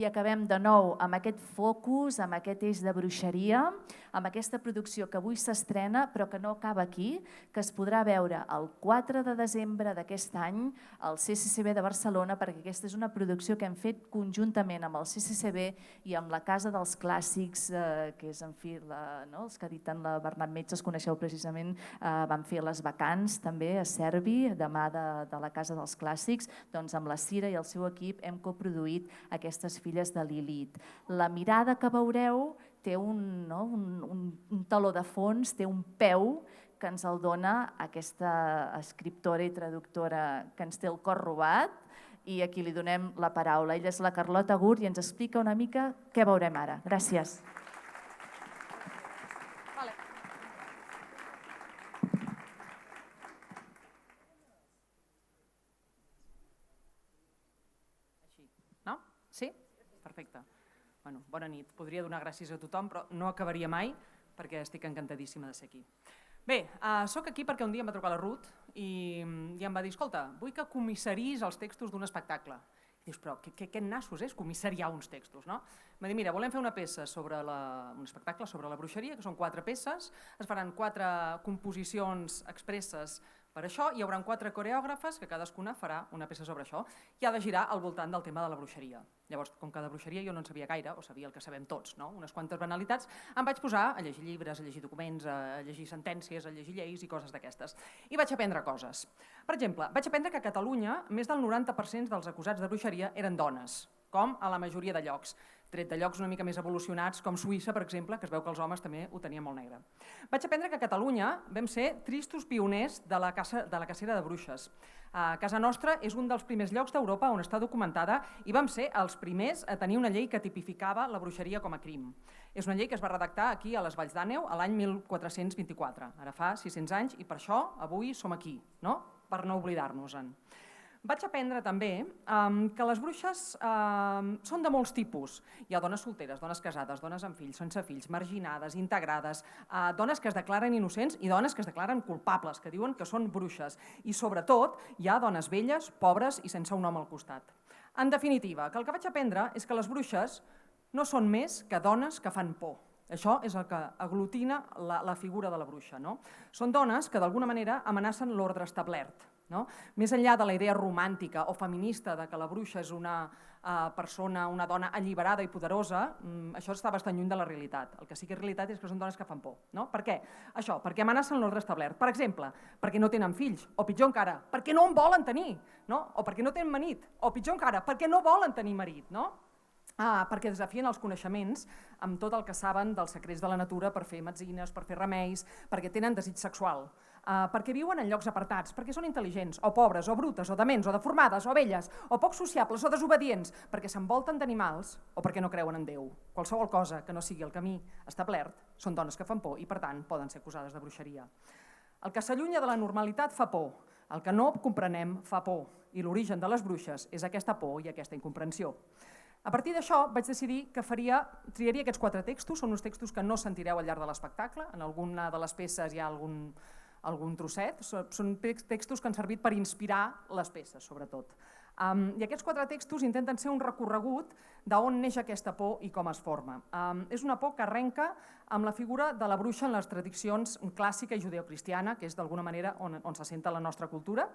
I acabem de nou amb aquest focus, amb aquest eix de bruixeria, amb aquesta producció que avui s'estrena però que no acaba aquí, que es podrà veure el 4 de desembre d'aquest any al CCCB de Barcelona, perquè aquesta és una producció que hem fet conjuntament amb el CCCB i amb la Casa dels Clàssics, que és, en fi, els que editen la Bernat Metge, els coneixeu precisament, van fer Les Vacants també a Cervi, demà de la Casa dels Clàssics, doncs amb la Cira i el seu equip hem coproduït aquestes filles de Lilit. La mirada que veureu té un taló de fons, té un peu que ens el dona aquesta escriptora i traductora que ens té el cor robat i a qui li donem la paraula. Ella és la Carlota Gurt i ens explica una mica què veurem ara. Gràcies. No? Sí? Perfecte. Bona nit. Podria donar gràcies a tothom, però no acabaria mai perquè estic encantadíssima de ser aquí. Bé, soc aquí perquè un dia em va trucar la Ruth i em va dir, escolta, vull que comissaris els textos d'un espectacle. I dius, però què nassos és comissariar uns textos, no? Em va dir, mira, volem fer una peça sobre un espectacle sobre la bruixeria, que són 4 peces, es faran 4 composicions expresses per això, hi haurà 4 coreògrafes que cadascuna farà una peça sobre això i ha de girar al voltant del tema de la bruixeria. Llavors, com que de bruixeria jo no en sabia gaire, o sabia el que sabem tots, unes quantes banalitats, em vaig posar a llegir llibres, a llegir documents, a llegir sentències, a llegir lleis i coses d'aquestes. I vaig aprendre coses. Per exemple, vaig aprendre que a Catalunya més del 90% dels acusats de bruixeria eren dones, com a la majoria de llocs, tret de llocs una mica més evolucionats, com Suïssa, per exemple, que es veu que els homes també ho tenien molt negre. Vaig aprendre que a Catalunya vam ser tristos pioners de la cacera de bruixes. Casa nostra és un dels primers llocs d'Europa on està documentada i vam ser els primers a tenir una llei que tipificava la bruixeria com a crim. És una llei que es va redactar aquí a les Valls d'Àneu l'any 1424, ara fa 600 anys, i per això avui som aquí, per no oblidar-nos-en. Vaig aprendre també que les bruixes són de molts tipus. Hi ha dones solteres, dones casades, dones amb fills, sense fills, marginades, integrades, dones que es declaren innocents i dones que es declaren culpables, que diuen que són bruixes. I sobretot hi ha dones velles, pobres i sense un home al costat. En definitiva, que el que vaig aprendre és que les bruixes no són més que dones que fan por. Això és el que aglutina la figura de la bruixa. Són dones que d'alguna manera amenacen l'ordre establert. Més enllà de la idea romàntica o feminista de que la bruixa és una persona, una dona alliberada i poderosa, això està bastant lluny de la realitat. El que sí que és realitat és que són dones que fan por. Per què? Això, perquè amenacen l'ordre establert. Per exemple, perquè no tenen fills, o pitjor encara, perquè no en volen tenir, o perquè no tenen marit, o pitjor encara, perquè no volen tenir marit, perquè desafien els coneixements amb tot el que saben dels secrets de la natura per fer metzines, per fer remeis, perquè tenen desig sexual, perquè viuen en llocs apartats, perquè són intel·ligents, o pobres, o brutes, o dements, o deformades, o velles, o poc sociables, o desobedients, perquè s'envolten d'animals o perquè no creuen en Déu. Qualsevol cosa que no sigui el camí establert són dones que fan por i, per tant, poden ser acusades de bruixeria. El que s'allunya de la normalitat fa por, el que no comprenem fa por, i l'origen de les bruixes és aquesta por i aquesta incomprensió. A partir d'això vaig decidir que triaria aquests 4 textos, són uns textos que no sentireu al llarg de l'espectacle, en alguna de les peces hi ha algun trosset, són textos que han servit per inspirar les peces, sobretot. I aquests 4 textos intenten ser un recorregut d'on neix aquesta por i com es forma. És una por que arrenca amb la figura de la bruixa en les tradicions clàssica i judeocristiana, que és d'alguna manera on s'assenta la nostra cultura,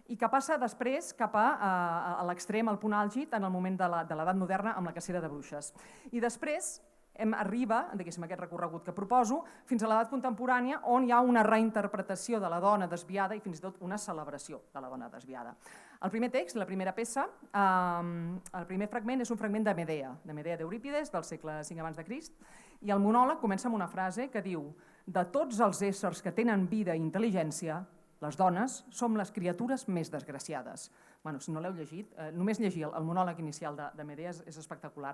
i que passa després cap a l'extrem, al punt àlgid, en el moment de l'edat moderna amb la cacera de bruixes. I després arriba, diguéssim, aquest recorregut que proposo, fins a l'edat contemporània, on hi ha una reinterpretació de la dona desviada i fins i tot una celebració de la dona desviada. El primer text, la primera peça, el primer fragment és un fragment de Medea d'Eurípides, del segle V abans de Crist, i el monòleg comença amb una frase que diu: «De tots els éssers que tenen vida i intel·ligència, les dones som les criatures més desgraciades». Si no l'heu llegit, només llegir el monòleg inicial de Medea és espectacular.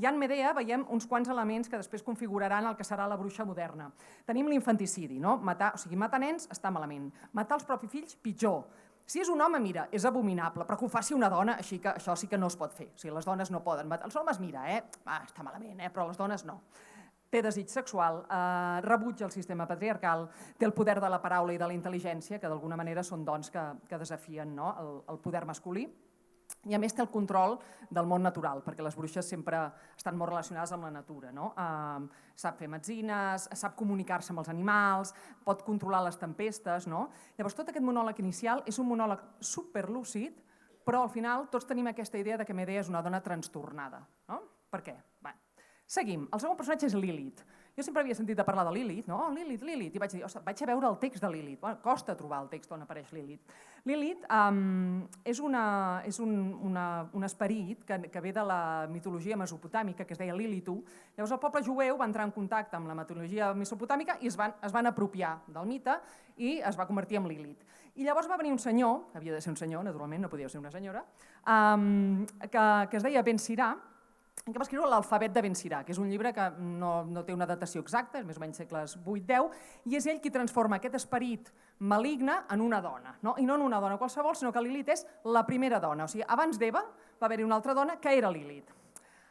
I en Medea veiem uns quants elements que després configuraran el que serà la bruixa moderna. Tenim l'infanticidi, matar nens està malament, matar els propis fills pitjor. Si és un home, mira, és abominable, però que ho faci una dona, així que això sí que no es pot fer. O sigui, les dones no poden matar. Els homes, mira, està malament, però les dones no. Té desig sexual, rebutja el sistema patriarcal, té el poder de la paraula i de la intel·ligència, que d'alguna manera són dons que desafien el poder masculí. i a més té el control del món natural, perquè les bruixes sempre estan molt relacionades amb la natura. Sap fer metzines, sap comunicar-se amb els animals, pot controlar les tempestes. Llavors, tot aquest monòleg inicial és un monòleg superlúcid, però al final tots tenim aquesta idea que Medea és una dona trastornada. Per què? Seguim. El segon personatge és Lilit. Jo sempre havia sentit a parlar de Lilit, Lilit, Lilit, i vaig dir, vaig a veure el text de Lilit. Costa trobar el text on apareix Lilit. Lilit és un esperit que ve de la mitologia mesopotàmica, que es deia Lilitu. Llavors el poble jueu va entrar en contacte amb la mitologia mesopotàmica i es van apropiar del mite i es va convertir en Lilit. I llavors va venir un senyor, que havia de ser un senyor, naturalment, no podia ser una senyora, que es deia Ben Sirà, que va escriure l'Alfabet de Ben Sirà, que és un llibre que no té una datació exacta, és més o menys segles 8-10, i és ell qui transforma aquest esperit maligne en una dona. I no en una dona qualsevol, sinó que Lilit és la primera dona. O sigui, abans d'Eva va haver-hi una altra dona que era Lilit.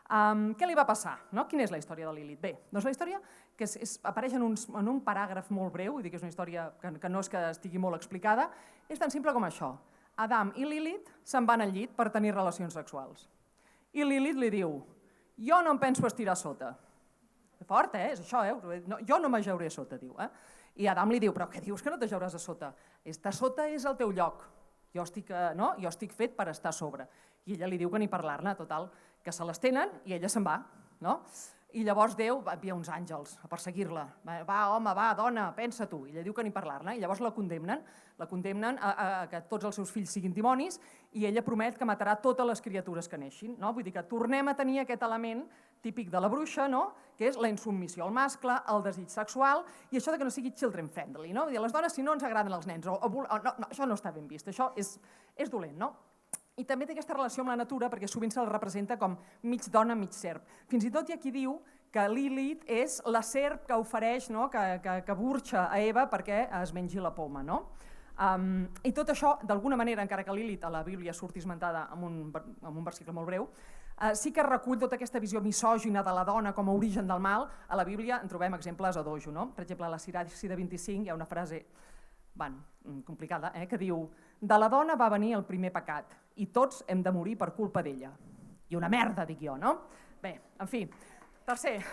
Què li va passar? Quina és la història de Lilit? Bé, doncs la història que apareix en un paràgraf molt breu, vull dir que és una història que no és que estigui molt explicada, és tan simple com això. Adam i Lilit se'n van al llit per tenir relacions sexuals. I Lilit li diu: jo no em penso estirar sota. Fort, és això, jo no m'ajauré a sota, diu. I Adam li diu: però què dius que no t'ajauràs a sota? Estar sota és el teu lloc. Jo estic fet per estar a sobre. I ella li diu que ni parlar-ne, total, que se les tenen i ella se'n va. I llavors Déu envia uns àngels a perseguir-la. Va, home, va, dona, pensa tu. I ella diu que ni parlar-ne. I llavors la condemnen a que tots els seus fills siguin dimonis i ella promet que matarà totes les criatures que neixin. Vull dir que tornem a tenir aquest element típic de la bruixa, que és la insubmissió al mascle, el desig sexual i això que no sigui children friendly. Vull dir, a les dones, si no ens agraden els nens, això no està ben vist, això és dolent. I també té aquesta relació amb la natura perquè sovint se la representa com mig dona, mig serp. Fins i tot hi ha qui diu que Lilit és la serp que ofereix, que burxa a Eva perquè es mengi la poma. I tot això, d'alguna manera, encara que Lilit a la Bíblia surti esmentada en un versicle molt breu, sí que recull tota aquesta visió misògina de la dona com a origen del mal. A la Bíblia en trobem exemples a dojo. Per exemple, a la Siràcida 25 hi ha una frase complicada, que diu: de la dona va venir el primer pecat i tots hem de morir per culpa d'ella. I una merda, dic jo, no? Bé, en fi, tercer.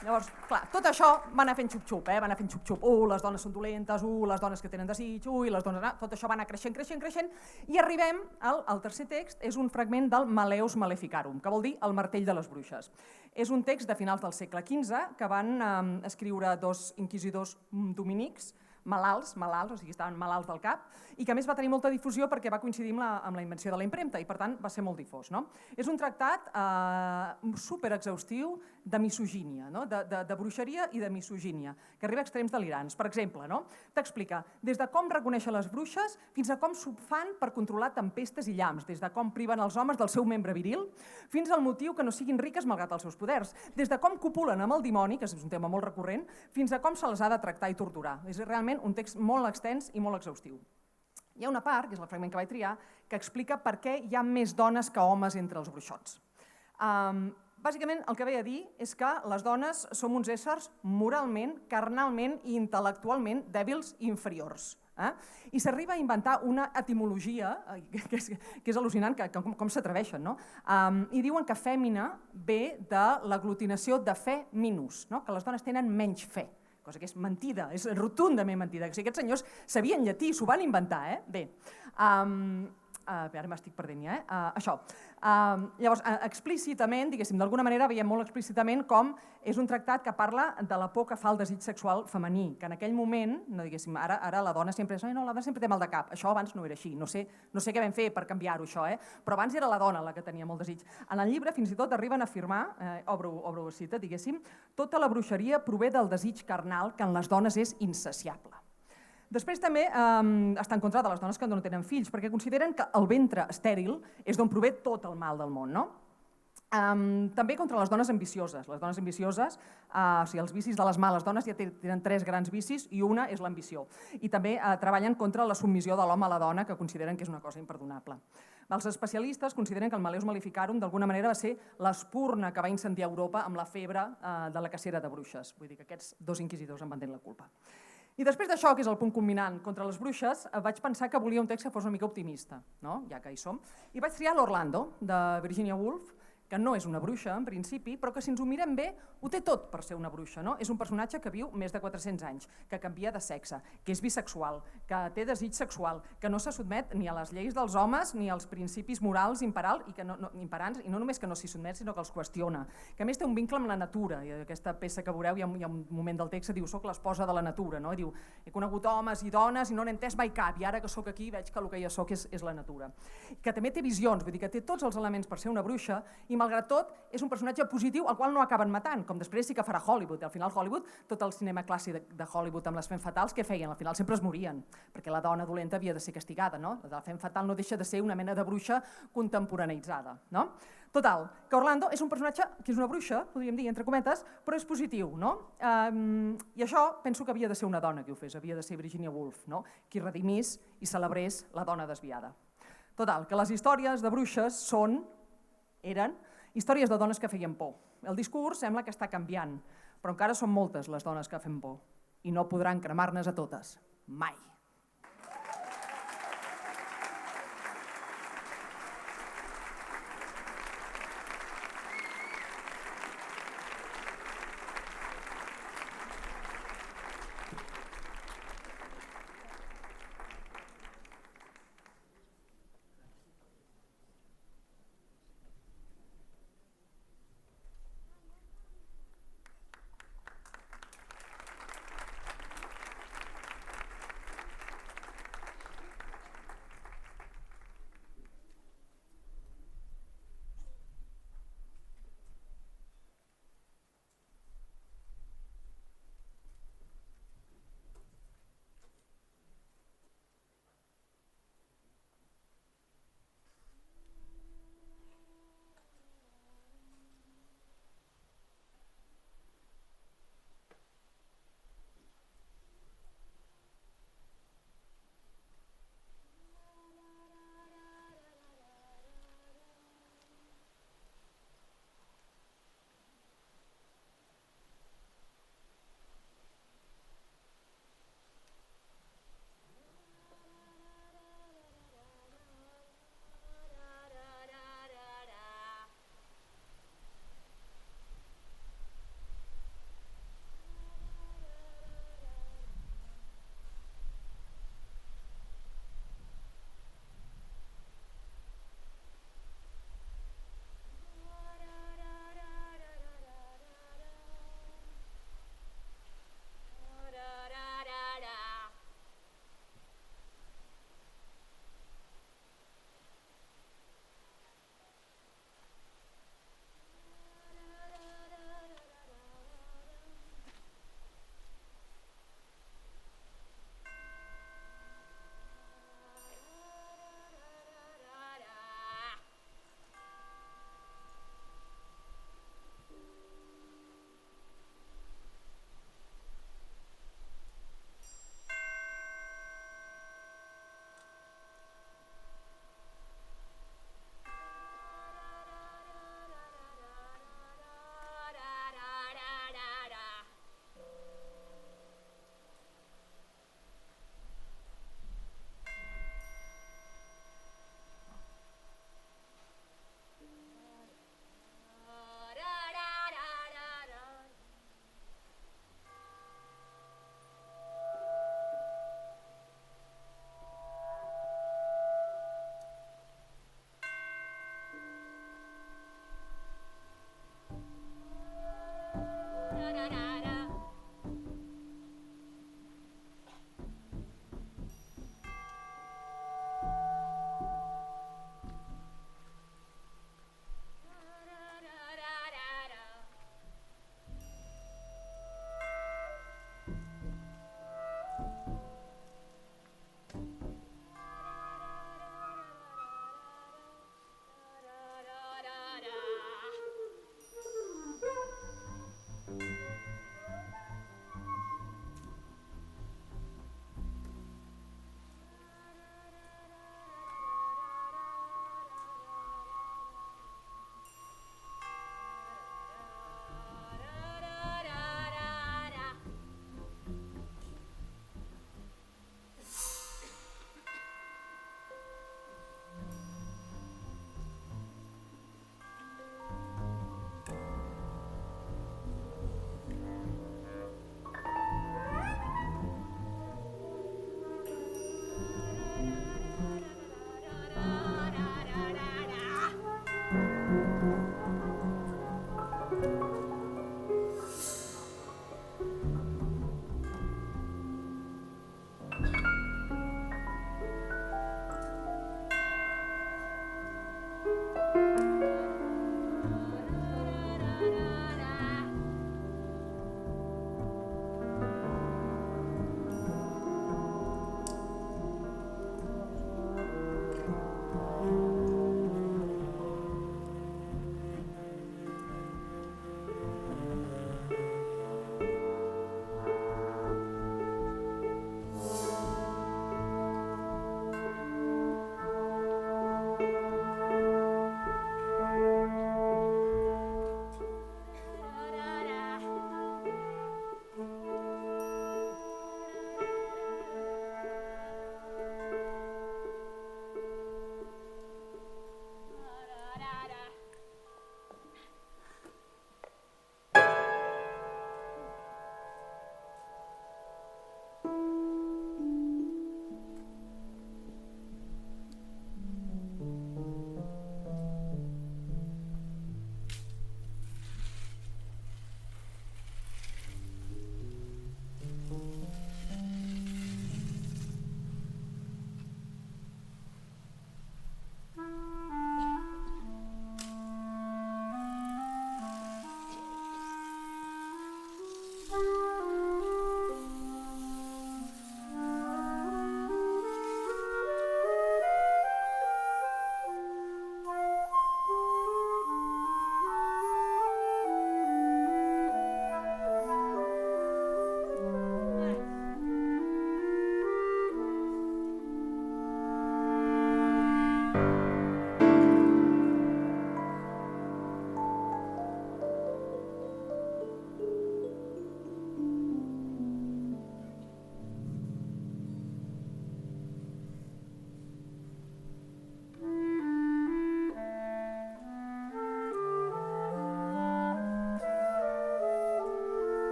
Llavors, clar, tot això va anar fent xup-xup, va anar fent xup-xup. Les dones són dolentes, les dones que tenen desig, les dones... Tot això va anar creixent, i arribem al tercer text, és un fragment del Maleus Maleficarum, que vol dir el martell de les bruixes. És un text de finals del segle XV que van escriure dos inquisidors dominics, malalts, o sigui, estaven malalts del cap, i que a més va tenir molta difusió perquè va coincidir amb la invenció de la impremta i per tant va ser molt difós. És un tractat superexhaustiu de misogínia, de bruixeria i de misogínia, que arriba a extrems delirants. Per exemple, t'explica des de com reconèixer les bruixes fins a com s'ho fan per controlar tempestes i llamps, des de com priven els homes del seu membre viril, fins al motiu que no siguin riques malgrat els seus poders, des de com copulen amb el dimoni, que és un tema molt recurrent, fins a com se les ha de tractar i torturar. És realment un text molt extens i molt exhaustiu. Hi ha una part, que és el fragment que vaig triar, que explica per què hi ha més dones que homes entre els bruixots. Bàsicament, el que ve a dir és que les dones som uns éssers moralment, carnalment i intel·lectualment dèbils i inferiors. I s'arriba a inventar una etimologia, que és al·lucinant, com s'atreveixen, i diuen que fèmina ve de l'aglutinació de fe minus, que les dones tenen menys fe, cosa que és mentida, és rotundament mentida. Aquests senyors sabien llatí, s'ho van inventar. Bé, ara m'estic perdent ja, això. Llavors, explícitament, diguéssim, d'alguna manera veiem molt explícitament com és un tractat que parla de la por que fa el desig sexual femení, que en aquell moment, no diguéssim, ara la dona sempre és, no, la dona sempre té mal de cap, això abans no era així, no sé què vam fer per canviar-ho això, però abans era la dona la que tenia molt desig. En el llibre fins i tot arriben a afirmar, obro cita, diguéssim, tota la bruixeria prové del desig carnal que en les dones és insaciable. Després també està en contra de les dones que no tenen fills, perquè consideren que el ventre estèril és d'on prové tot el mal del món. També contra les dones ambicioses. Les dones ambicioses, o sigui, els vicis de les males dones ja tenen 3 grans vicis i una és l'ambició. I també treballen contra la submissió de l'home a la dona, que consideren que és una cosa imperdonable. Els especialistes consideren que el Maleus Maleficarum d'alguna manera va ser l'espurna que va incendiar Europa amb la febre de la cacera de bruixes. Vull dir que aquests 2 inquisidors en van tenir la culpa. I després d'això, que és el punt culminant contra les bruixes, vaig pensar que volia un text que fos una mica optimista, no? Ja que hi som, i vaig triar l'Orlando, de Virginia Woolf, que no és una bruixa en principi, però que si ens ho mirem bé ho té tot per ser una bruixa. No? És un personatge que viu més de 400 anys, que canvia de sexe, que és bisexual, que té desig sexual, que no se sotmet ni a les lleis dels homes ni als principis morals imperants, i no només que no s'hi sotmet, sinó que els qüestiona. Que a més té un vincle amb la natura, i aquesta peça que veureu hi ha un moment del text que diu «Soc l'esposa de la natura», no? I diu «He conegut homes i dones i no n'he entès mai cap, i ara que sóc aquí veig que el que ja sóc és la natura». Que també té visions, vull dir que té tots els elements per ser una bruixa, i malgrat tot, és un personatge positiu al qual no acaben matant, com després sí que farà Hollywood. Al final Hollywood, tot el cinema clàssic de Hollywood amb les femme fatals, què feien? Al final sempre es morien, perquè la dona dolenta havia de ser castigada. No? La femme fatal no deixa de ser una mena de bruixa contemporaneïtzada. No? Total, que Orlando és un personatge que és una bruixa, podríem dir, entre cometes, però és positiu. No? I això penso que havia de ser una dona qui ho fes, havia de ser Virginia Woolf, no? Qui redimís i celebrés la dona desviada. Total, que les històries de bruixes eren històries de dones que feien por. El discurs sembla que està canviant, però encara són moltes les dones que fem por i no podran cremar-nes a totes, mai.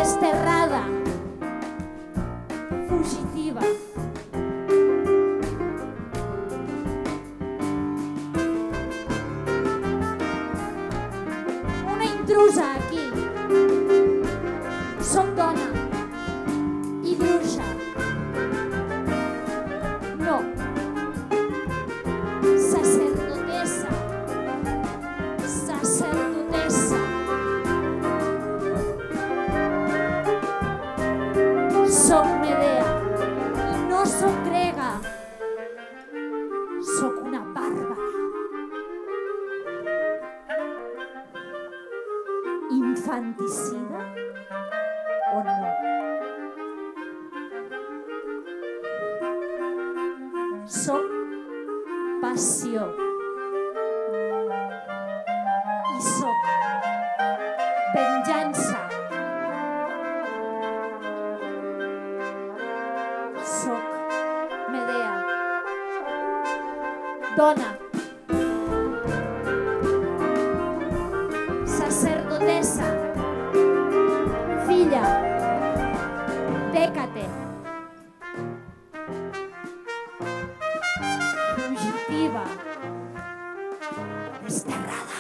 desterrada, fugitiva. Una intrusa aquí. Soc dona i bruixa. No. Sacerdotessa. Sacerdotessa. Soc Medea i no soc grega. Soc una bàrbara. Infanticida o no? Soc passió i soc venjança. Soc Medea, dona, sacerdotessa, filla d'Hècate, fugitiva, desterrada.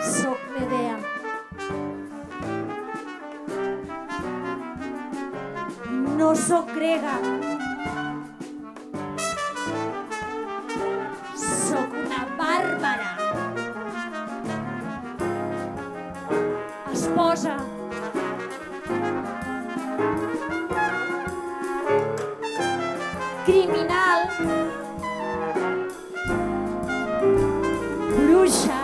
Soc Medea. no sóc grega. Sóc una bàrbara. Esposa. Criminal. Bruixa.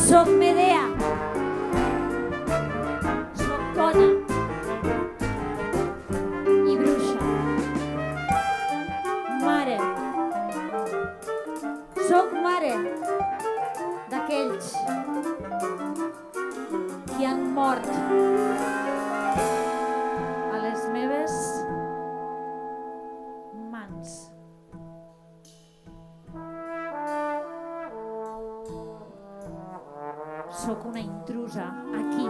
Soc Medea. Soc dona. I bruixa. Mare. Soc mare d'aquells que han mort a les meves mans. Sóc una intrusa aquí.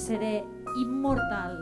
Seré immortal.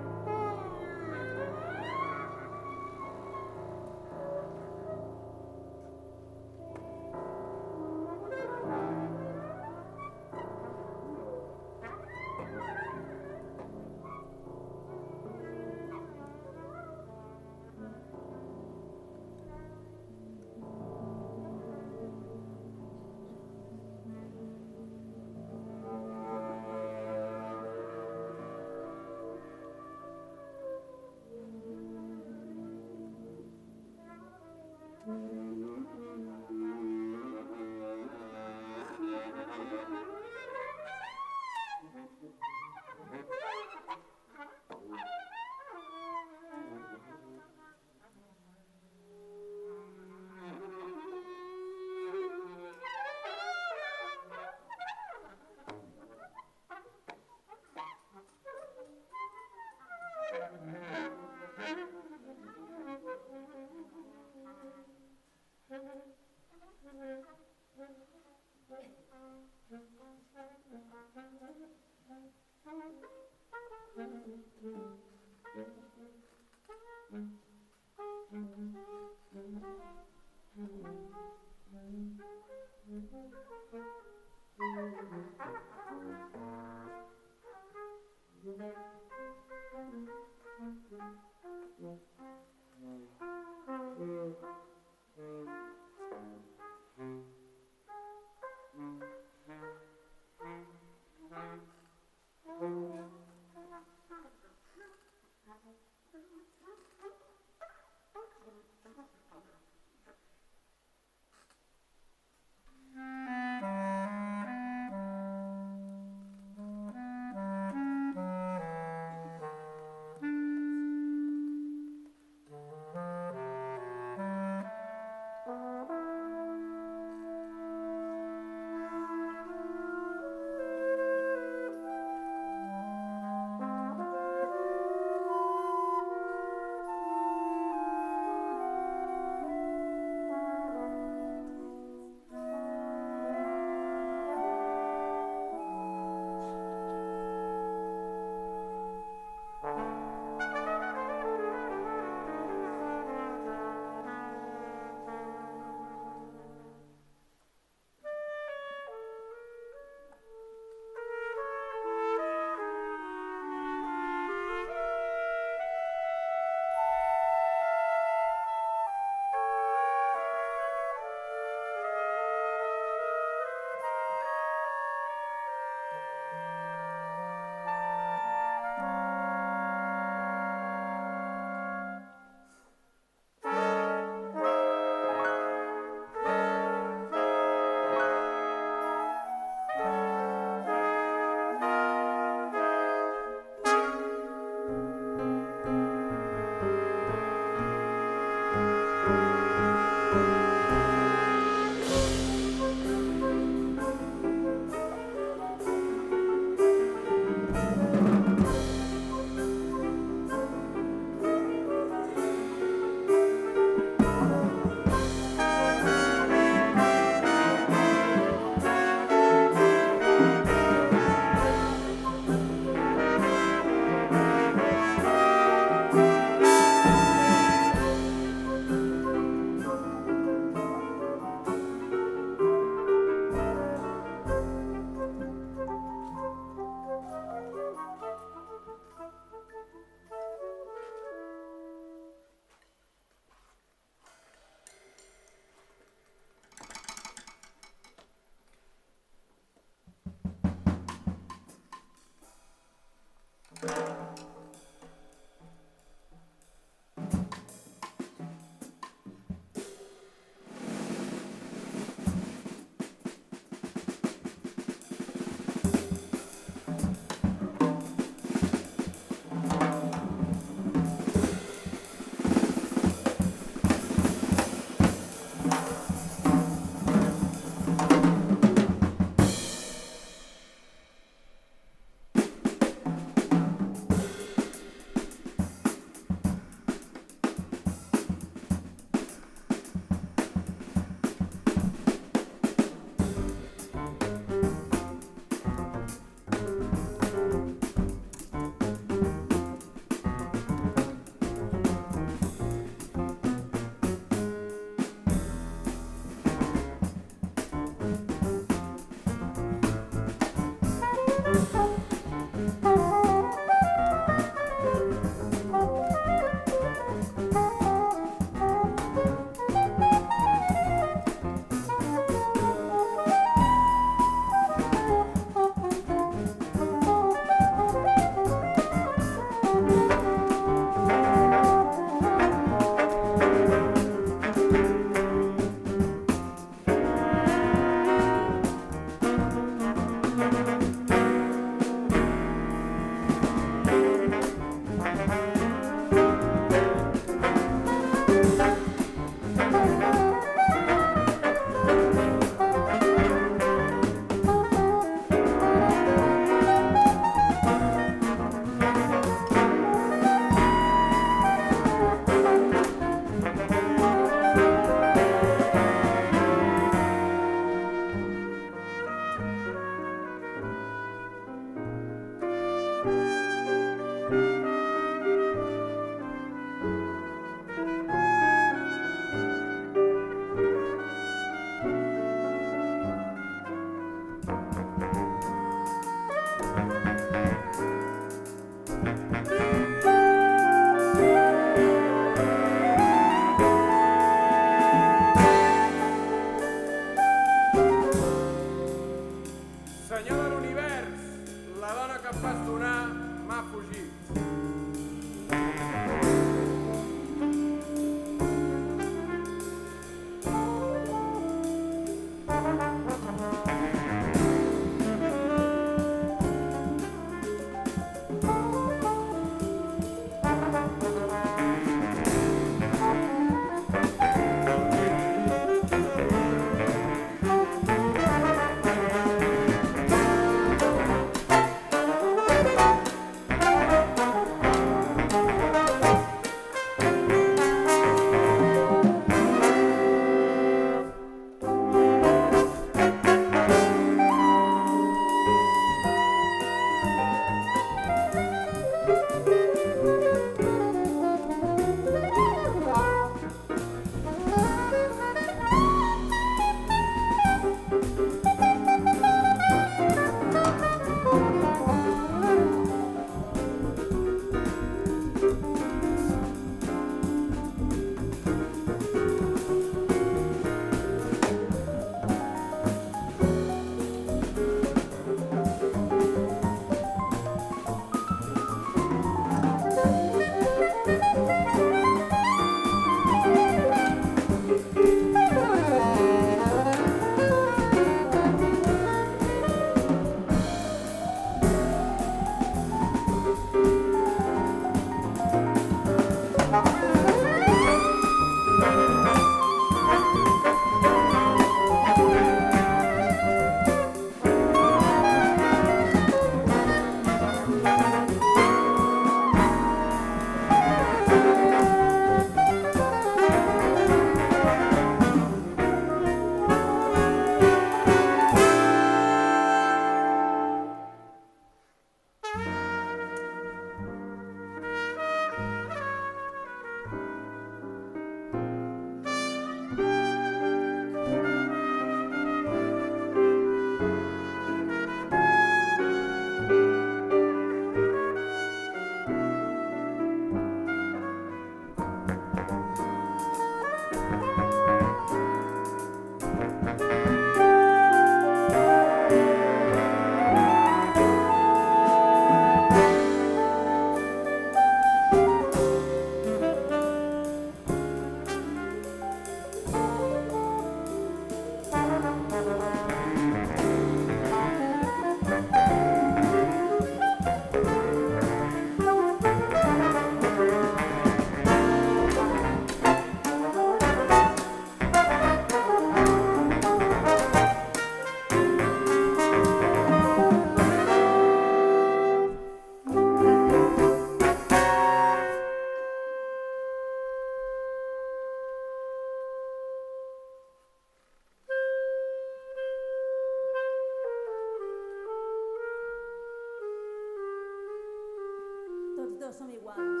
dos som iguals,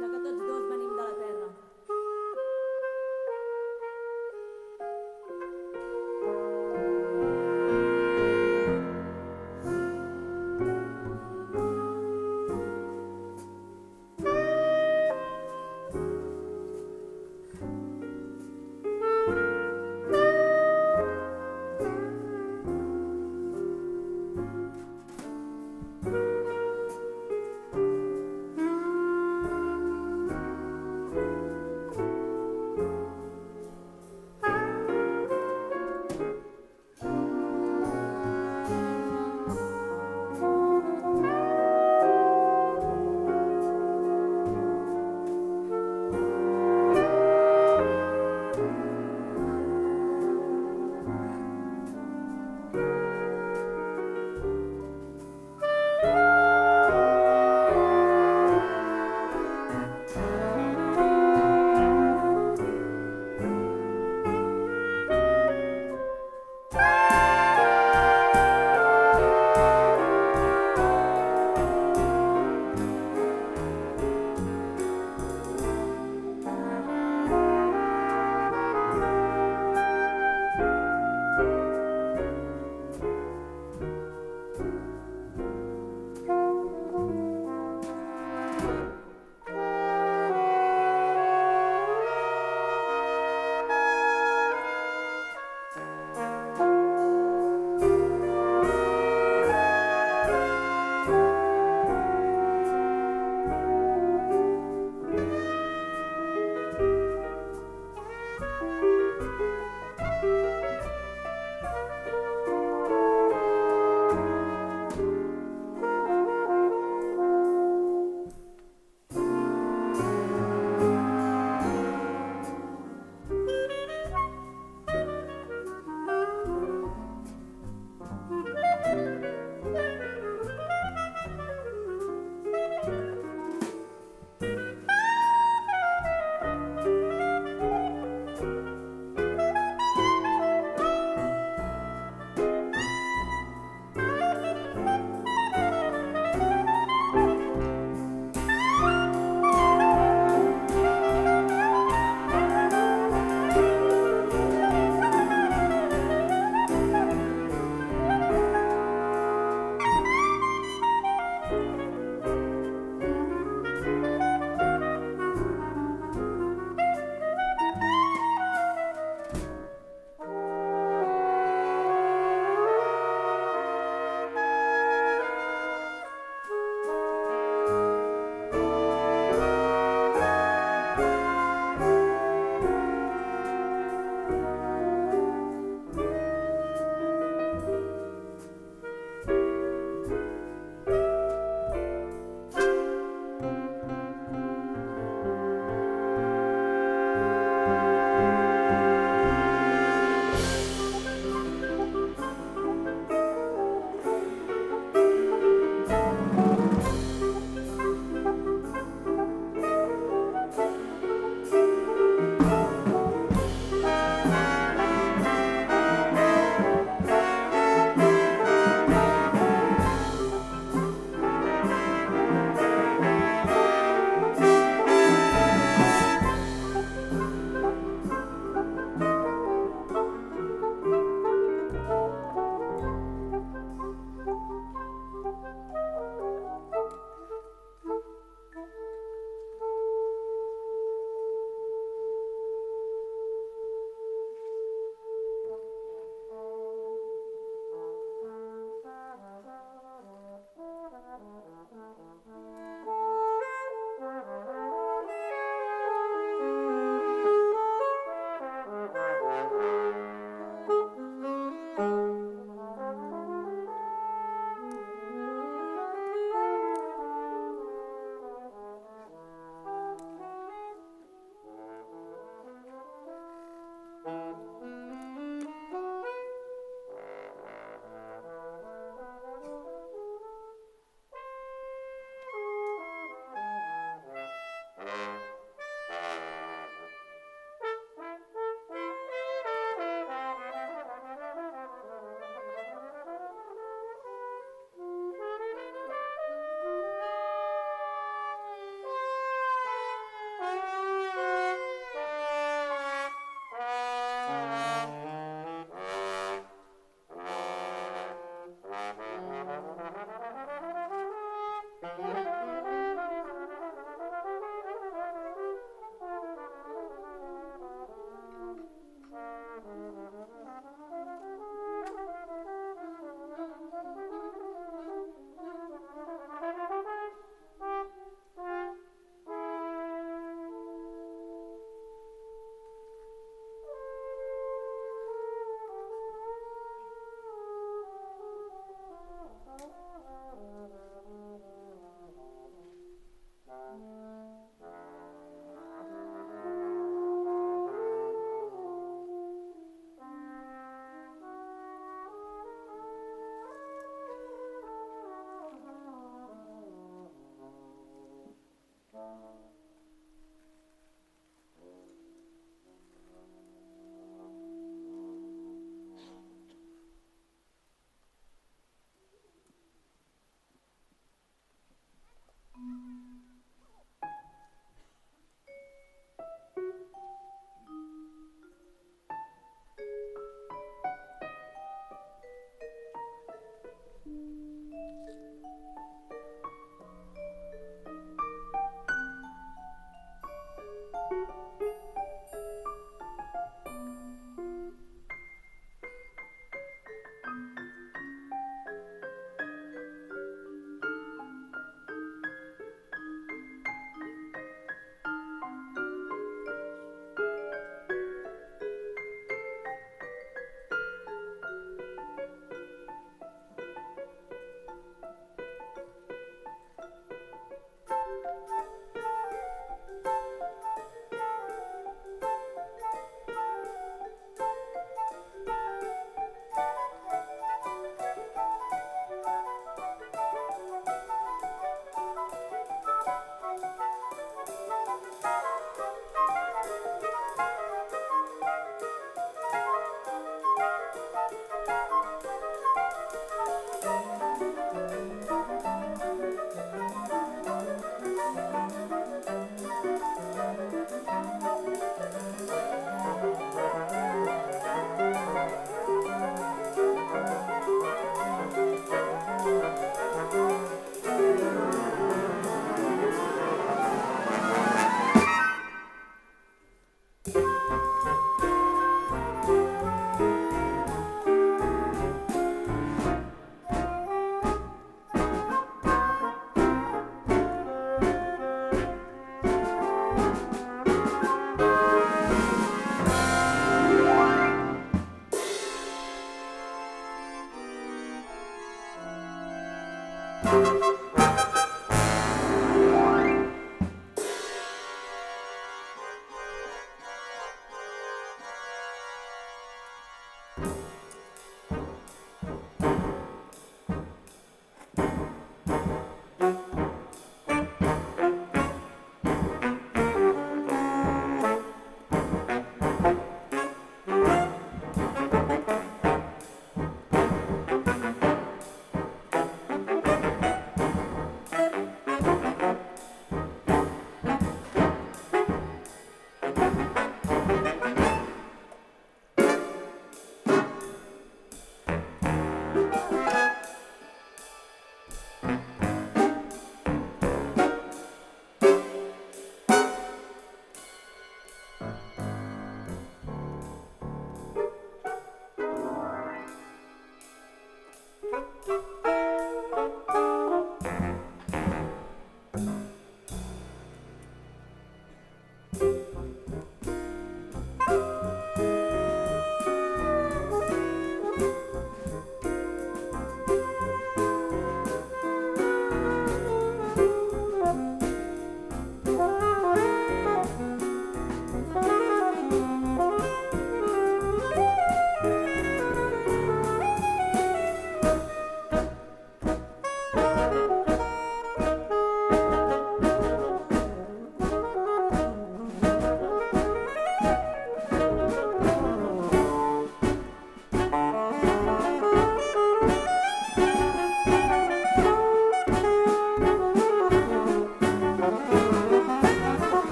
ja que tots dos venim de la terra.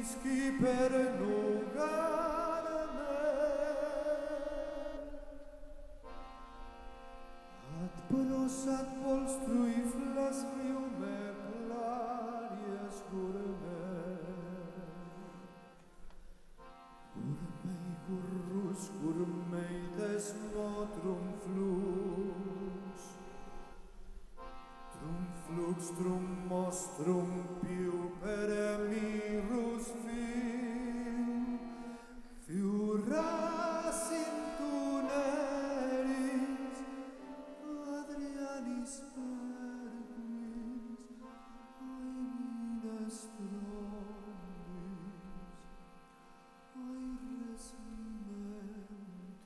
visqui per nugar-me. Et brosat vols truifles, riu-me plàries, gurme. Gurmei, gurrus, gurmei, desmotrum flux. Trum flux, trum mostrum, piu per emirus fiuras in tuneris, Adrianis perquis, aeminas trombis, aires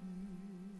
mentis.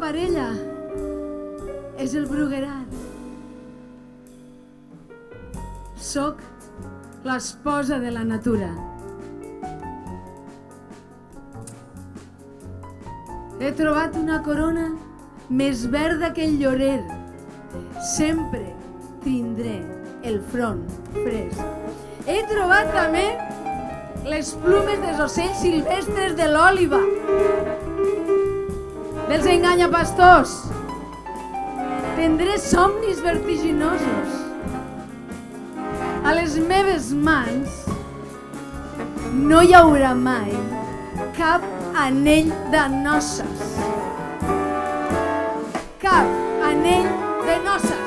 Parella és el bruguerat. Soc l'esposa de la natura. He trobat una corona més verda que el llorer. Sempre tindré el front fresc. He trobat també les plumes dels ocells silvestres de l'òliba, dels enganyapastors. Tindré somnis vertiginosos. A les meves mans no hi haurà mai cap anell de noces. Cap anell de noces.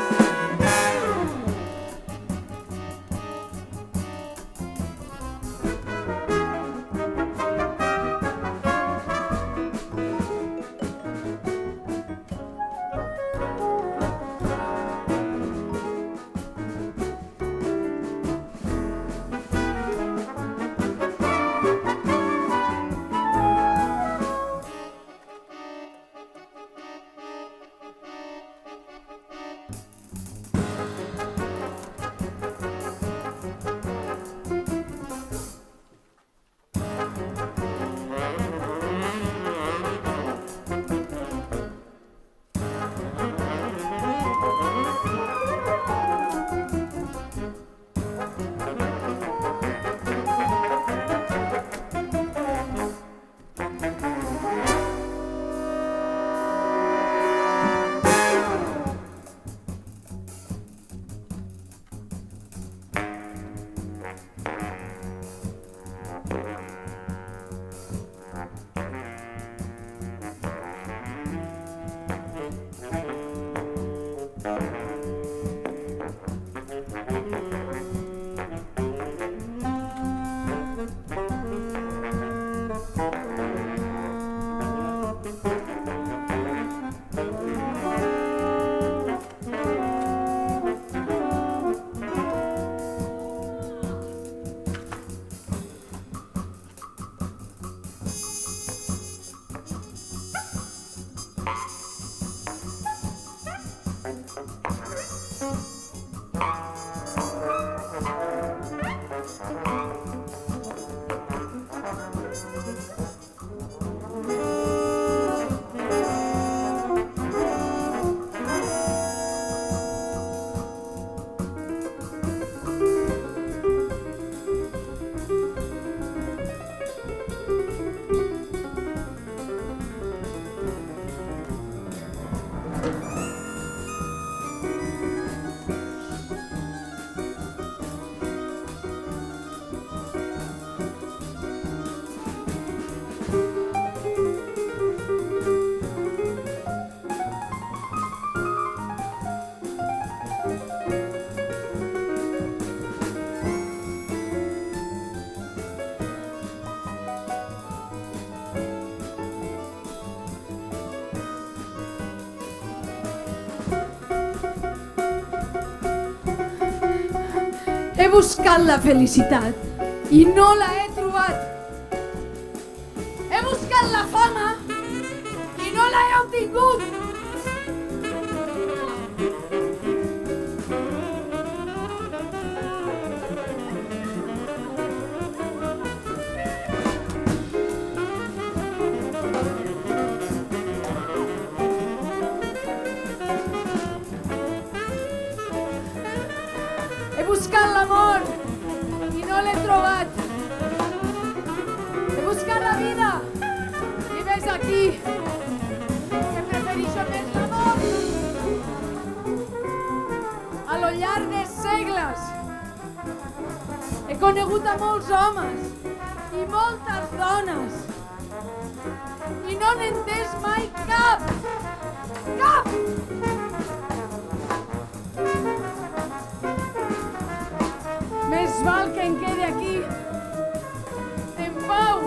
He buscat la felicitat i no la he trobat. He buscat la fama i no la he obtingut. He buscat l'amor i no l'he trobat. He buscat la vida i ves aquí, que prefereixo més l'amor. A lo llarg de segles he conegut a molts homes i moltes dones i no n'he entès mai cap. Cap! Més val que em quedi aquí, en pau,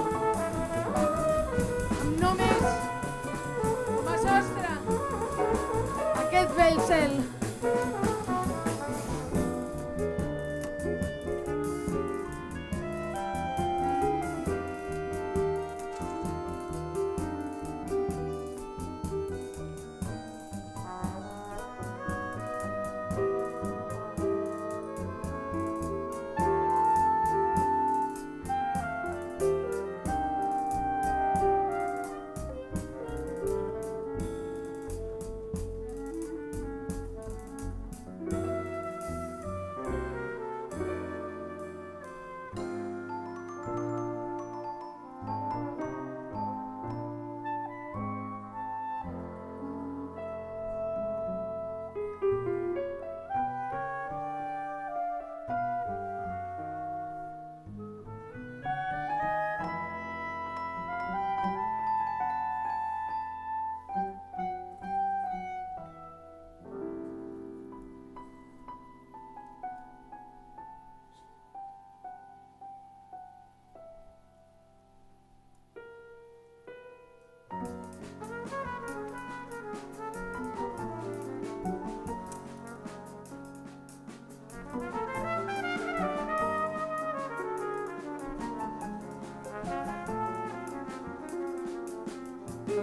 amb només com a sostre aquest bell cel.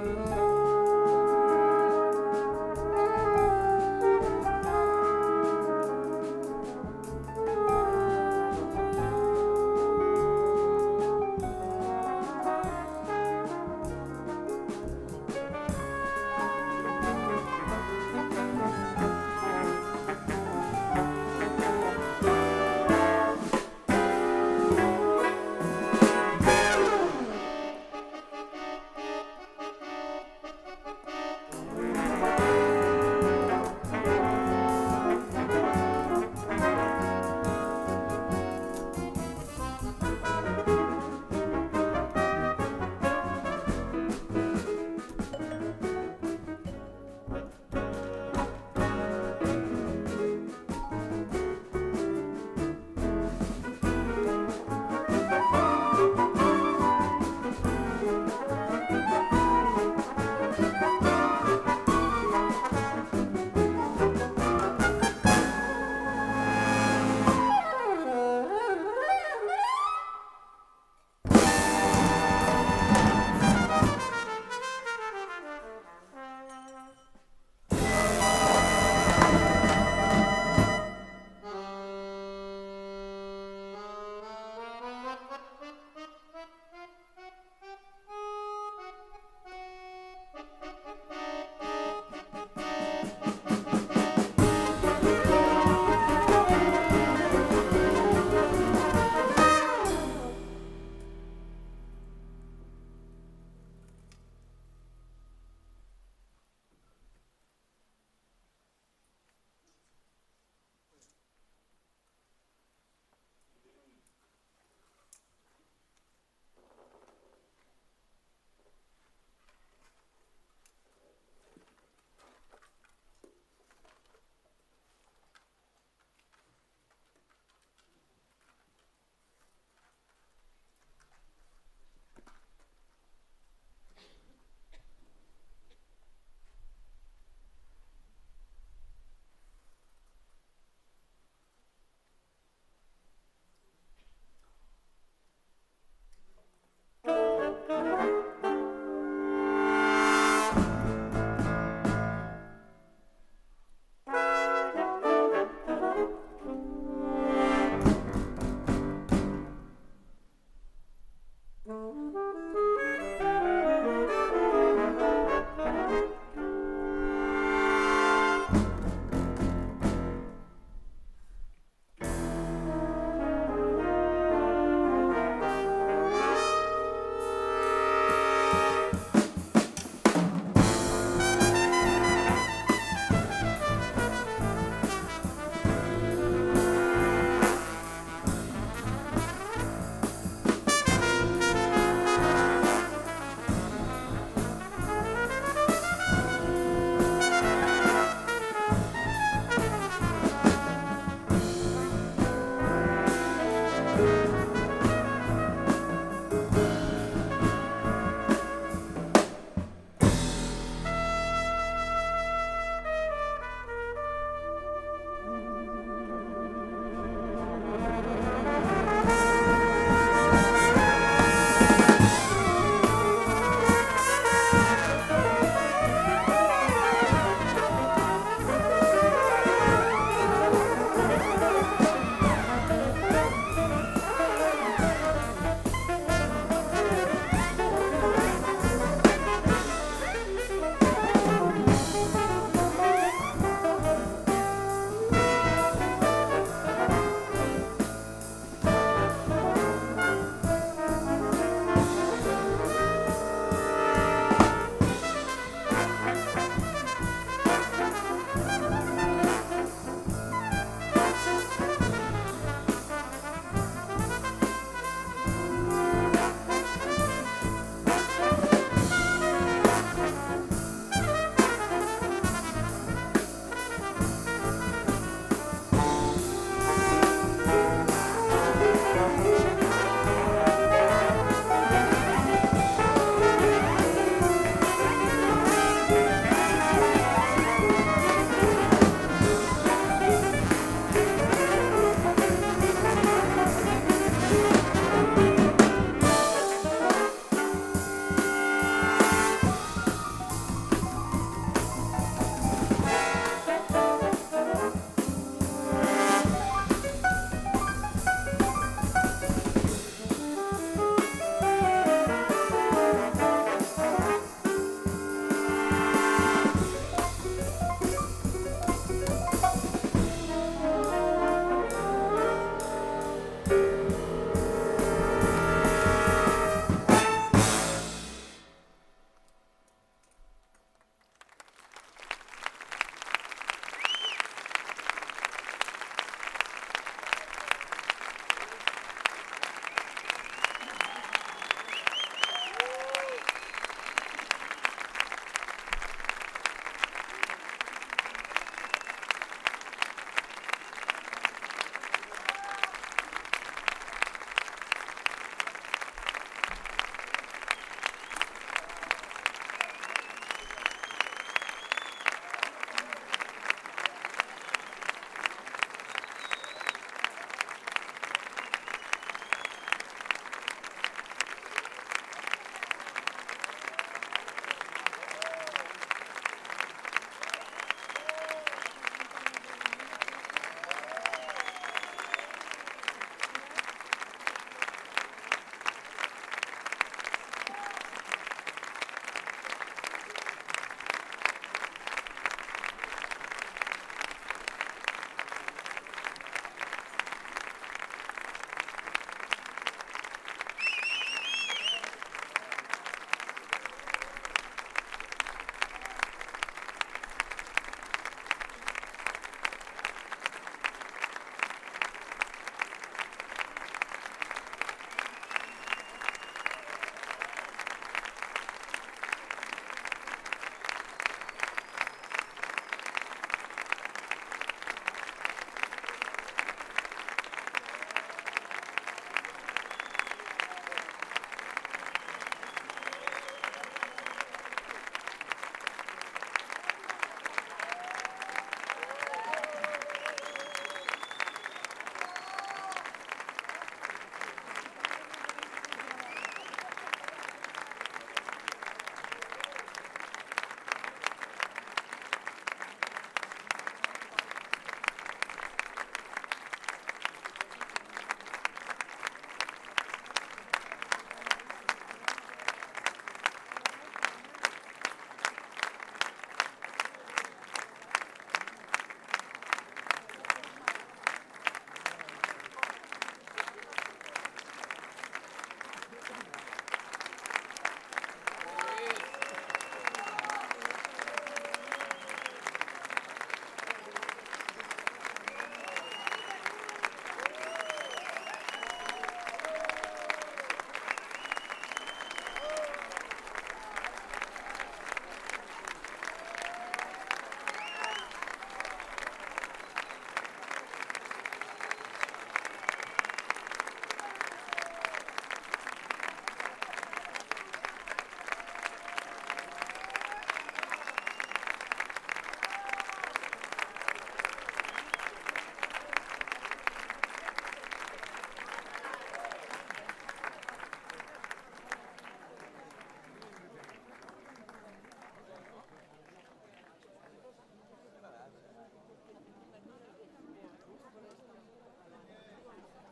Thank you.